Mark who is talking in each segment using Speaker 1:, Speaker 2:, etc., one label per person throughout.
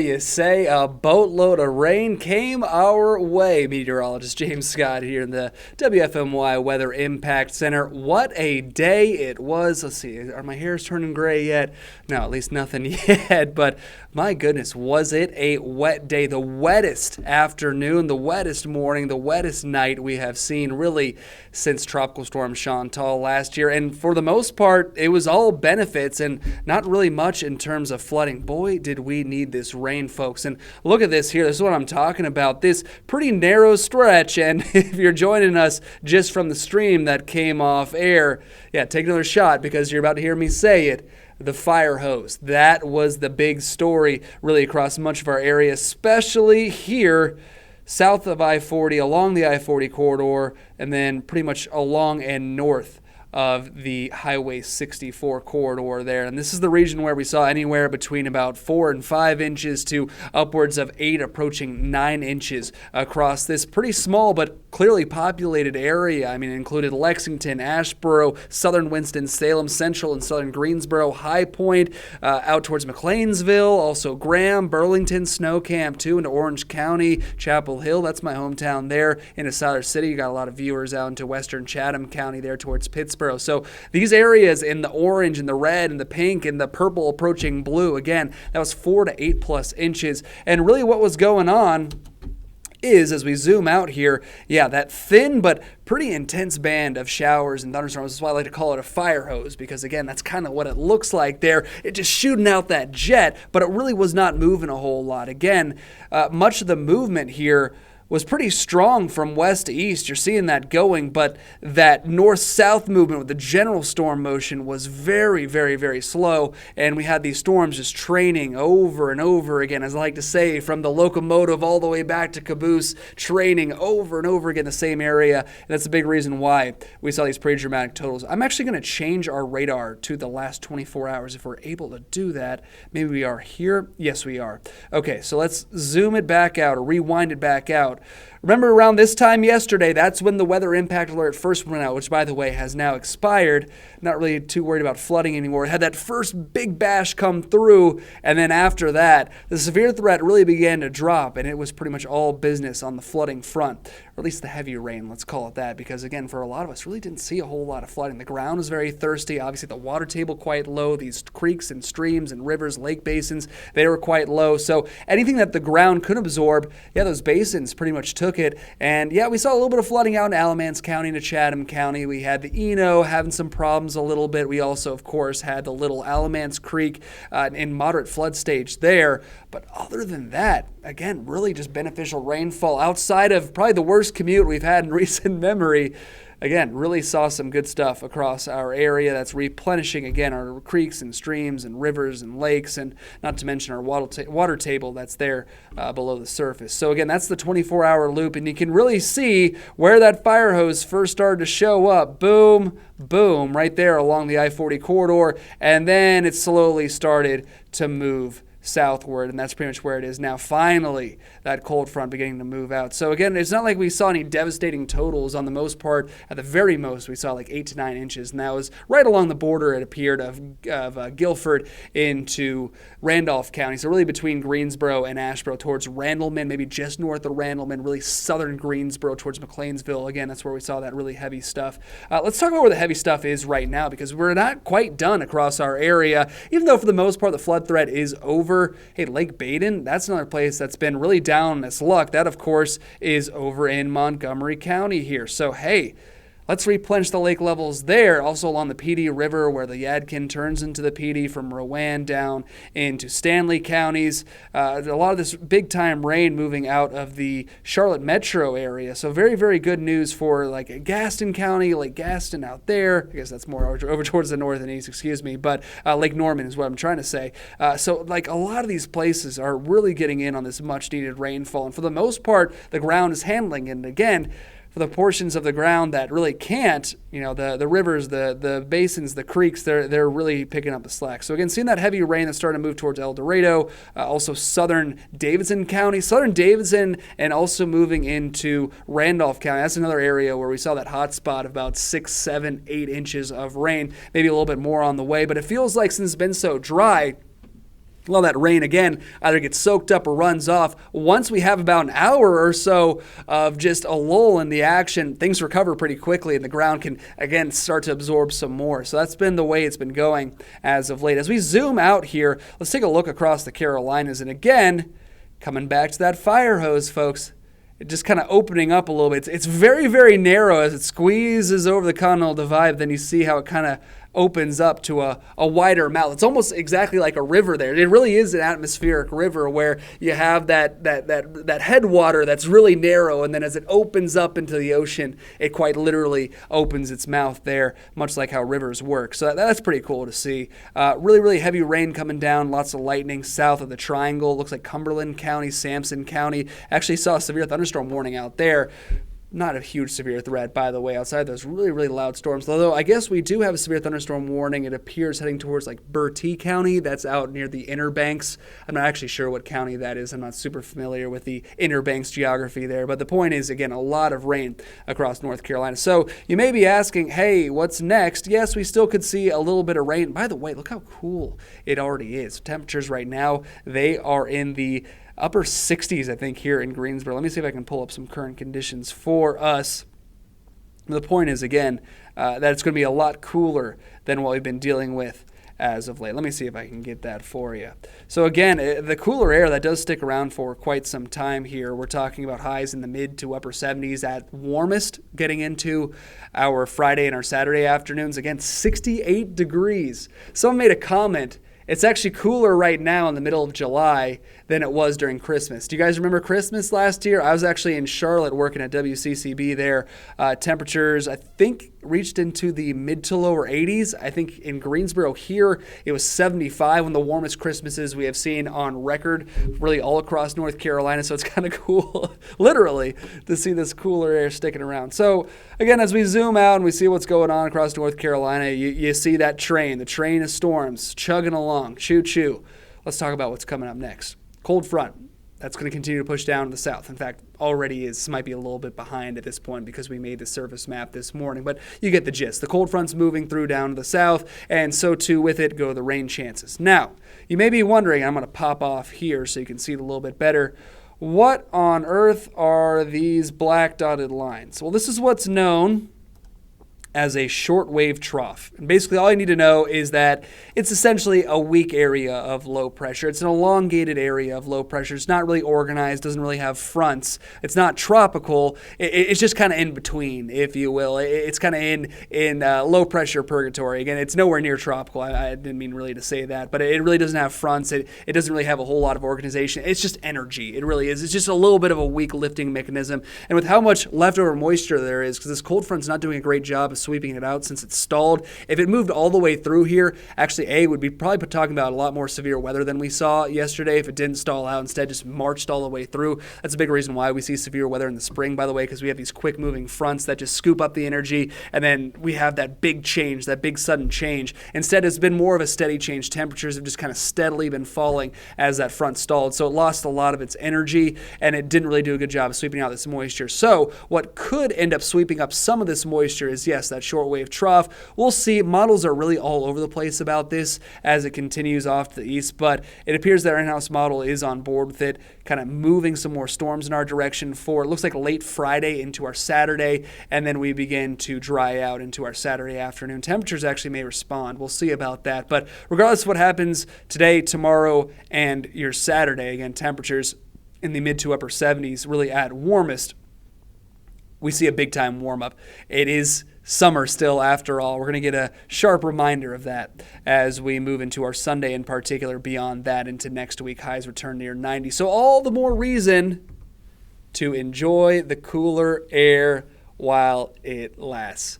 Speaker 1: You say a boatload of rain came our way. Meteorologist James Scott here in the WFMY Weather Impact Center. What a day it was. Let's see, are my hairs turning gray yet? No, at least nothing yet. But my goodness, was it a wet day? The wettest afternoon, the wettest morning, the wettest night we have seen really since Tropical Storm Chantal last year. And for the most part, it was all benefits and not really much in terms of flooding. Boy, did we need this rain, folks. And look at this here. This is what I'm talking about. This pretty narrow stretch. And if you're joining us just from the stream that came off air, yeah, take another shot because you're about to hear me say it. The fire hose. That was the big story really across much of our area, especially here south of I-40, along the I-40 corridor, and then pretty much along and north of the Highway 64 corridor there. And this is the region where we saw anywhere between about 4 and 5 inches to upwards of 8, approaching 9 inches across this pretty small but clearly populated area. I mean, it included Lexington, Asheboro, southern Winston-Salem, central and southern Greensboro, High Point, out towards McLeansville, also Graham, Burlington, Snow Camp, too, into Orange County, Chapel Hill. That's my hometown there. Into Siler City, you got a lot of viewers out into western Chatham County there towards Pittsburgh. So these areas in the orange and the red and the pink and the purple approaching blue, again, that was 4 to 8 plus inches. And really what was going on is, as we zoom out here, yeah, that thin but pretty intense band of showers and thunderstorms. That's why I like to call it a fire hose, because again, that's kind of what it looks like there. It just shooting out that jet, but it really was not moving a whole lot. Again, much of the movement here was pretty strong from west to east. You're seeing that going, but that north-south movement with the general storm motion was very, very, very slow, and we had these storms just training over and over again, as I like to say, from the locomotive all the way back to caboose, training over and over again the same area, and that's a big reason why we saw these pretty dramatic totals. I'm actually going to change our radar to the last 24 hours if we're able to do that. Maybe we are here. Yes, we are. Okay, so let's zoom it back out or rewind it back out. Remember around this time yesterday, that's when the weather impact alert first went out, which, by the way, has now expired. Not really too worried about flooding anymore. It had that first big bash come through, and then after that, the severe threat really began to drop, and it was pretty much all business on the flooding front, or at least the heavy rain, let's call it that, because, again, for a lot of us, really didn't see a whole lot of flooding. The ground was very thirsty. Obviously, the water table quite low. These creeks and streams and rivers, lake basins, they were quite low. So anything that the ground could absorb, yeah, those basins pretty much took it. And yeah, we saw a little bit of flooding out in Alamance County into Chatham County. We had the Eno having some problems a little bit. We also, of course, had the Little Alamance Creek in moderate flood stage there. But other than that, again, really just beneficial rainfall outside of probably the worst commute we've had in recent memory. Again, really saw some good stuff across our area that's replenishing, again, our creeks and streams and rivers and lakes, and not to mention our water table that's there below the surface. So, again, that's the 24-hour loop, and you can really see where that fire hose first started to show up. Boom, boom, right there along the I-40 corridor, and then it slowly started to move southward, and that's pretty much where it is now. Finally, that cold front beginning to move out. So again, it's not like we saw any devastating totals. On the most part, at the very most, we saw like 8 to 9 inches, and that was right along the border, it appeared, of Guilford into Randolph County. So really between Greensboro and Asheboro towards Randleman, maybe just north of Randleman, really southern Greensboro towards McLeansville. Again, that's where we saw that really heavy stuff. Let's talk about where the heavy stuff is right now, because we're not quite done across our area, even though for the most part the flood threat is over. Hey, Lake Baden, that's another place that's been really down its luck. That, of course, is over in Montgomery County here. So, hey, let's replenish the lake levels there, also along the Pee Dee River where the Yadkin turns into the Pee Dee from Rowan down into Stanley counties. A lot of this big-time rain moving out of the Charlotte metro area. So very, very good news for like Gaston County, Lake Gaston out there. I guess that's more over towards the north and east, excuse me. But Lake Norman is what I'm trying to say. So like a lot of these places are really getting in on this much-needed rainfall. And for the most part, the ground is handling it. And again, for the portions of the ground that really can't, you know, the rivers, the basins, the creeks, they're really picking up the slack. So again, seeing that heavy rain that's starting to move towards El Dorado, also southern Davidson County, and also moving into Randolph County. That's another area where we saw that hot spot of about 6, 7, 8 inches of rain, maybe a little bit more on the way. But it feels like since it's been so dry, Well, that rain, again, either gets soaked up or runs off. Once we have about an hour or so of just a lull in the action, things recover pretty quickly and the ground can, again, start to absorb some more. So that's been the way it's been going as of late. As we zoom out here, let's take a look across the Carolinas. And again, coming back to that fire hose, folks, it just kind of opening up a little bit. It's very, very narrow as it squeezes over the Continental Divide. Then you see how it kind of opens up to a wider mouth. It's almost exactly like a river there. It really is an atmospheric river where you have that headwater that's really narrow, and then as it opens up into the ocean, it quite literally opens its mouth there, much like how rivers work. So that's pretty cool to see. Really, really heavy rain coming down, lots of lightning south of the triangle. Looks like Cumberland County, Sampson County. Actually saw a severe thunderstorm warning out there. Not a huge severe threat, by the way, outside those really, really loud storms. Although I guess we do have a severe thunderstorm warning. It appears heading towards like Bertie County. That's out near the Inner Banks. I'm not actually sure what county that is. I'm not super familiar with the Inner Banks geography there. But the point is, again, a lot of rain across North Carolina. So you may be asking, hey, what's next? Yes, we still could see a little bit of rain. By the way, look how cool it already is. Temperatures right now, they are in the upper 60s, I think, here in Greensboro. Let me see if I can pull up some current conditions for us. The point is, again, that it's going to be a lot cooler than what we've been dealing with as of late. Let me see if I can get that for you. So again, the cooler air, that does stick around for quite some time here. We're talking about highs in the mid to upper 70s at warmest, getting into our Friday and our Saturday afternoons. Again, 68 degrees. Someone made a comment. It's actually cooler right now in the middle of July than it was during Christmas. Do you guys remember Christmas last year? I was actually in Charlotte working at WCCB there. Temperatures, I think, reached into the mid to lower 80s. I think in Greensboro here, it was 75, one of the warmest Christmases we have seen on record, really all across North Carolina. So it's kind of cool, literally, to see this cooler air sticking around. So again, as we zoom out and we see what's going on across North Carolina, you see that train, the train of storms, chugging along, choo-choo. Let's talk about what's coming up next. Cold front. That's going to continue to push down to the south. In fact, already is. Might be a little bit behind at this point because we made the surface map this morning. But you get the gist. The cold front's moving through down to the south, and so too with it go the rain chances. Now, you may be wondering, I'm going to pop off here so you can see it a little bit better. What on earth are these black dotted lines? Well, this is what's known as a shortwave trough. And basically all you need to know is that it's essentially a weak area of low pressure. It's an elongated area of low pressure. It's not really organized, doesn't really have fronts. It's not tropical. It's just kind of in between, if you will. It's kind of in low pressure purgatory. Again, it's nowhere near tropical. I didn't mean really to say that, but it really doesn't have fronts. It doesn't really have a whole lot of organization. It's just energy. It really is. It's just a little bit of a weak lifting mechanism. And with how much leftover moisture there is, because this cold front's not doing a great job of sweeping it out since it's stalled. If it moved all the way through here, actually, would be probably talking about a lot more severe weather than we saw yesterday if it didn't stall out, instead just marched all the way through. That's a big reason why we see severe weather in the spring, by the way, because we have these quick moving fronts that just scoop up the energy, and then we have that big change, that big sudden change. Instead, it's been more of a steady change. Temperatures have just kind of steadily been falling as that front stalled, so it lost a lot of its energy, and it didn't really do a good job of sweeping out this moisture. So what could end up sweeping up some of this moisture is, yes, that shortwave trough. We'll see. Models are really all over the place about this as it continues off to the east, but it appears that our in-house model is on board with it, kind of moving some more storms in our direction for, it looks like, late Friday into our Saturday, and then we begin to dry out into our Saturday afternoon. Temperatures actually may respond. We'll see about that, but regardless of what happens today, tomorrow, and your Saturday, again, temperatures in the mid to upper 70s, really at warmest, we see a big-time warm-up. It is summer still, after all. We're going to get a sharp reminder of that as we move into our Sunday in particular. Beyond that, into next week, highs return near 90. So all the more reason to enjoy the cooler air while it lasts.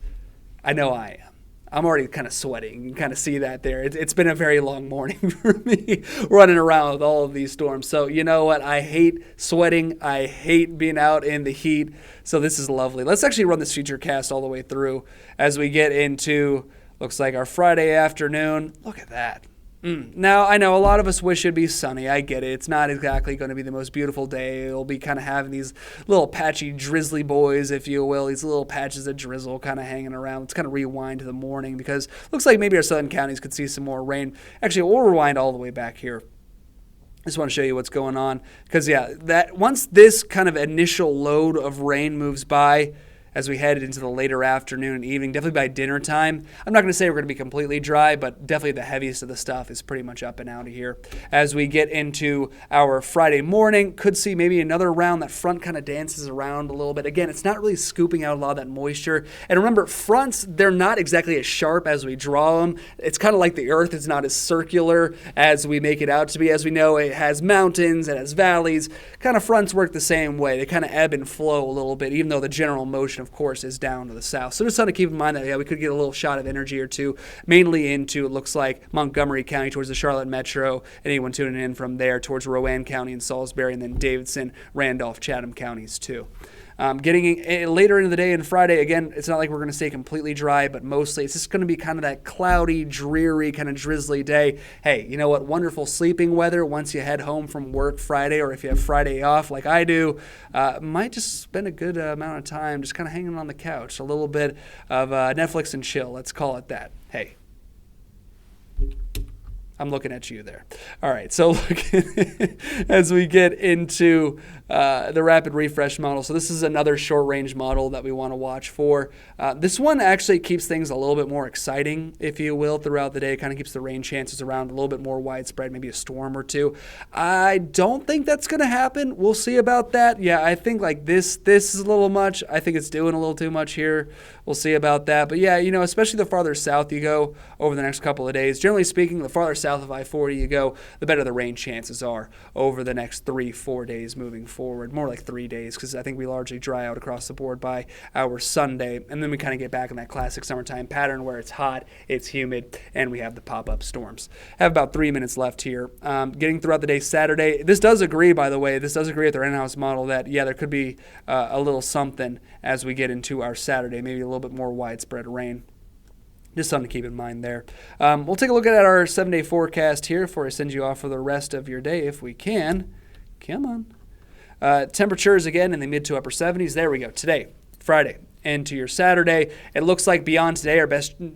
Speaker 1: I know I am. I'm already kind of sweating. You can kind of see that there. It's been a very long morning for me running around with all of these storms. So you know what? I hate sweating. I hate being out in the heat. So this is lovely. Let's actually run this Futurecast all the way through as we get into, looks like, our Friday afternoon. Look at that. Now, I know a lot of us wish it'd be sunny. I get it. It's not exactly going to be the most beautiful day. It'll be kind of having these little patchy drizzly boys, if you will, these little patches of drizzle kind of hanging around. Let's kind of rewind to the morning because it looks like maybe our southern counties could see some more rain. Actually, we'll rewind all the way back here just want to show you what's going on because, yeah, that once this kind of initial load of rain moves by, as we head into the later afternoon and evening, definitely by dinner time. I'm not going to say we're going to be completely dry, but definitely the heaviest of the stuff is pretty much up and out of here. As we get into our Friday morning, could see maybe another round. That front kind of dances around a little bit. Again, it's not really scooping out a lot of that moisture. And remember, fronts, they're not exactly as sharp as we draw them. It's kind of like the earth is not as circular as we make it out to be. As we know, it has mountains, it has valleys. Kind of fronts work the same way. They kind of ebb and flow a little bit, even though the general motion, of course, is down to the south. So just something to keep in mind that, yeah, we could get a little shot of energy or two, mainly into, it looks like, Montgomery County towards the Charlotte Metro, anyone tuning in from there towards Rowan County and Salisbury, and then Davidson, Randolph, Chatham counties too. Getting later into the day and Friday, again, it's not like we're going to stay completely dry, but mostly it's just going to be kind of that cloudy, dreary, kind of drizzly day. Hey, you know what? Wonderful sleeping weather once you head home from work Friday, or if you have Friday off like I do, might just spend a good amount of time just kind of hanging on the couch. A little bit of Netflix and chill, let's call it that. Hey. I'm looking at you there. All right, so look, as we get into the rapid refresh model. So this is another short range model that we want to watch for. This one actually keeps things a little bit more exciting, if you will, throughout the day. It kind of keeps the rain chances around a little bit more widespread, maybe a storm or two. I don't think that's going to happen. We'll see about that. Yeah, I think like this is a little much. I think it's doing a little too much here. We'll see about that. But yeah, you know, especially the farther south you go over the next couple of days, generally speaking, the farther south of I-40 you go, the better the rain chances are over the next 3-4 days moving forward. More like 3 days, because I think we largely dry out across the board by our Sunday. And then we kind of get back in that classic summertime pattern where it's hot, it's humid, and we have the pop-up storms. Have about 3 minutes left here. Getting throughout the day Saturday. This does agree, by the way, this does agree with their in-house model that, yeah, there could be a little something as we get into our Saturday, maybe a little bit more widespread rain. Just something to keep in mind there. We'll take a look at our 7-day forecast here before I send you off for the rest of your day if we can. Come on. Temperatures again in the mid to upper 70s. There we go. Today, Friday, into your Saturday. It looks like beyond today,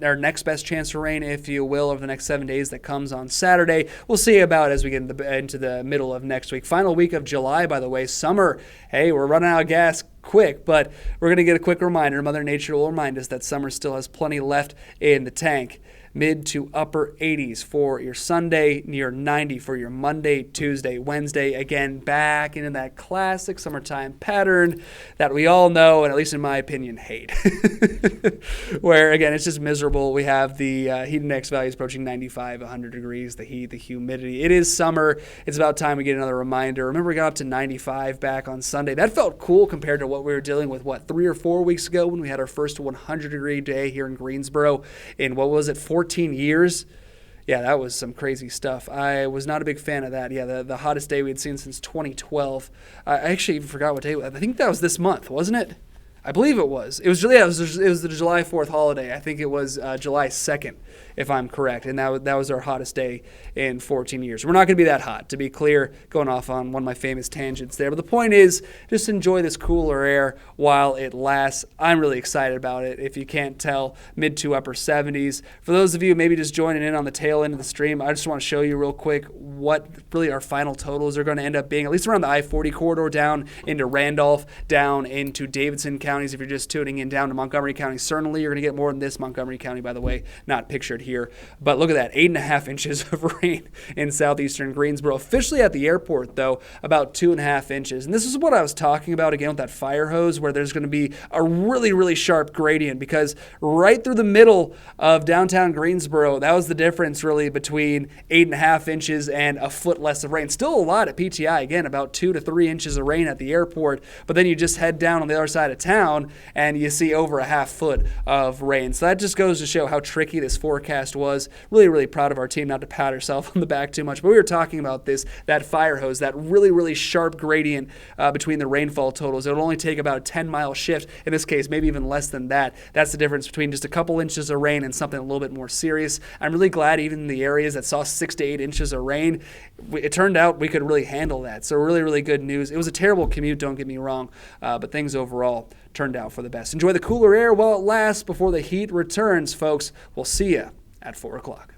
Speaker 1: our next best chance for rain, if you will, over the next 7 days that comes on Saturday. We'll see about as we get into the middle of next week. Final week of July, by the way, summer. Hey, we're running out of gas quick, but we're going to get a quick reminder. Mother Nature will remind us that summer still has plenty left in the tank. Mid to upper 80s for your Sunday, near 90 for your Monday, Tuesday, Wednesday. Again, back into that classic summertime pattern that we all know, and at least in my opinion, hate. Where, again, it's just miserable. We have the heat index values approaching 95, 100 degrees, the heat, the humidity. It is summer. It's about time we get another reminder. Remember, we got up to 95 back on Sunday. That felt cool compared to what we were dealing with, 3 or 4 weeks ago when we had our first 100-degree day here in Greensboro in, 14 years. Yeah, that was some crazy stuff. I was not a big fan of that. Yeah, the hottest day we had seen since 2012. I actually even forgot what day it was. I think that was this month, wasn't it? I believe it was. It was the July 4th holiday. I think it was July 2nd, if I'm correct. And that was our hottest day in 14 years. We're not going to be that hot, to be clear, going off on one of my famous tangents there. But the point is, just enjoy this cooler air while it lasts. I'm really excited about it. If you can't tell, mid to upper 70s. For those of you maybe just joining in on the tail end of the stream, I just want to show you real quick what really our final totals are going to end up being, at least around the I-40 corridor, down into Randolph, down into Davidson counties. If you're just tuning in, down to Montgomery County, certainly you're going to get more than this. Montgomery County, by the way, not pictured here. But look at that, 8.5 inches of rain in southeastern Greensboro. Officially at the airport, though, about 2.5 inches. And this is what I was talking about again with that fire hose, where there's going to be a really, really sharp gradient, because right through the middle of downtown Greensboro, that was the difference really between 8.5 inches and a foot less of rain. Still a lot at PTI, again, about 2 to 3 inches of rain at the airport. But then you just head down on the other side of town and you see over a half foot of rain. So that just goes to show how tricky this forecast was. Really, really proud of our team, not to pat ourselves on the back too much, but we were talking about that fire hose, that really, really sharp gradient between the rainfall totals. It'll only take about a 10-mile shift, in this case, maybe even less than that. That's the difference between just a couple inches of rain and something a little bit more serious. I'm really glad even in the areas that saw 6 to 8 inches of rain, it turned out we could really handle that. So really, really good news. It was a terrible commute, don't get me wrong, but things overall turned out for the best. Enjoy the cooler air while it lasts before the heat returns, folks. We'll see you at 4 o'clock.